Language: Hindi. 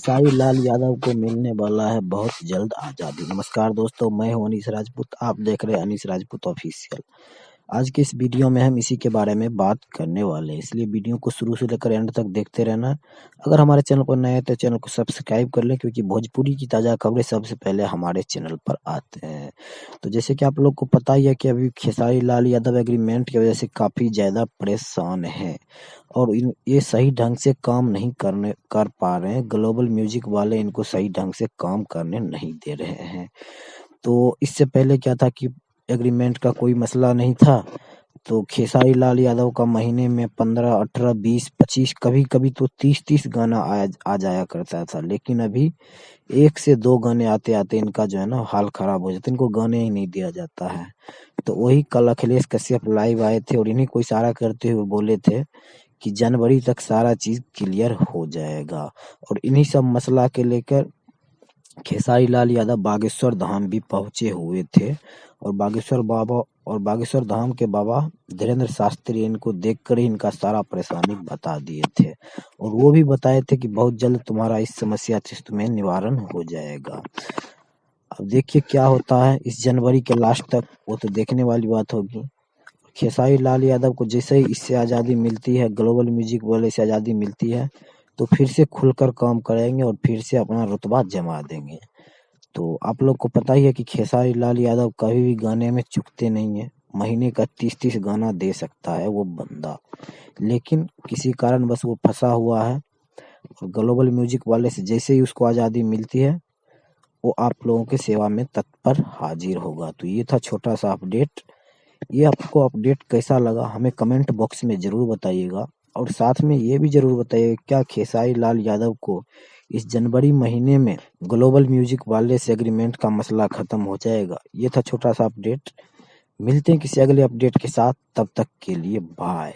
खेसारी लाल यादव को मिलने वाला है बहुत जल्द आज़ादी। नमस्कार दोस्तों, मैं हूं अनीस राजपूत। आप देख रहे हैं अनीस राजपूत ऑफिशियल। आज के इस वीडियो में हम इसी के बारे में बात करने वाले हैं, इसलिए वीडियो को शुरू से लेकर एंड तक देखते रहना। अगर हमारे चैनल पर नए हैं तो चैनल को सब्सक्राइब कर लें, क्योंकि भोजपुरी की ताज़ा खबरें सबसे पहले हमारे चैनल पर आते हैं। तो जैसे कि आप लोग को पता ही है कि अभी खेसारी लाल यादव एग्रीमेंट की वजह से काफ़ी ज़्यादा परेशान हैं और ये सही ढंग से काम नहीं कर पा रहे हैं। ग्लोबल म्यूजिक वाले इनको सही ढंग से काम करने नहीं दे रहे हैं। तो इससे पहले क्या था कि एग्रीमेंट का कोई मसला नहीं था, तो खेसारी लाल यादव का महीने में 15, 18, 20, 25, कभी-कभी तो 30-30 गाना आ जाया करता था। लेकिन अभी 1 से 2 गाने आते-आते इनका जो है ना हाल खराब हो जाता है, इनको गाने ही नहीं दिया जाता है। तो वही कल अखिलेश कश्यप लाइव आए थे और इन्हीं को इशारा करते हुए बोले थे कि जनवरी तक सारा चीज़ क्लियर हो जाएगा। और इन्हीं सब मसला के लेकर खेसारी लाल यादव बागेश्वर धाम भी पहुंचे हुए थे और बागेश्वर धाम के बाबा धीरेन्द्र शास्त्री इनको देखकर ही इनका सारा परेशानी बता दिए थे और वो भी बताए थे कि बहुत जल्द तुम्हारा इस समस्या से तुम्हें निवारण हो जाएगा। अब देखिए क्या होता है इस जनवरी के लास्ट तक, वो तो देखने वाली बात होगी। खेसारी लाल यादव को जैसे ही इससे आज़ादी मिलती है, ग्लोबल म्यूजिक वाले से आज़ादी मिलती है, तो फिर से खुलकर काम करेंगे और फिर से अपना रुतबा जमा देंगे। तो आप लोग को पता ही है कि खेसारी लाल यादव कभी भी गाने में चूकते नहीं है। महीने का 30-30 गाना दे सकता है वो बंदा, लेकिन किसी कारण बस वो फंसा हुआ है और ग्लोबल म्यूजिक वाले से जैसे ही उसको आज़ादी मिलती है, वो आप लोगों के सेवा में तत्पर हाजिर होगा। तो ये था छोटा सा अपडेट। ये आपको अपडेट कैसा लगा हमें कमेंट बॉक्स में ज़रूर बताइएगा और साथ में ये भी ज़रूर बताइएगा क्या खेसारी लाल यादव को इस जनवरी महीने में ग्लोबल म्यूजिक वाले से एग्रीमेंट का मसला ख़त्म हो जाएगा। ये था छोटा सा अपडेट। मिलते हैं किसी अगले अपडेट के साथ, तब तक के लिए बाय।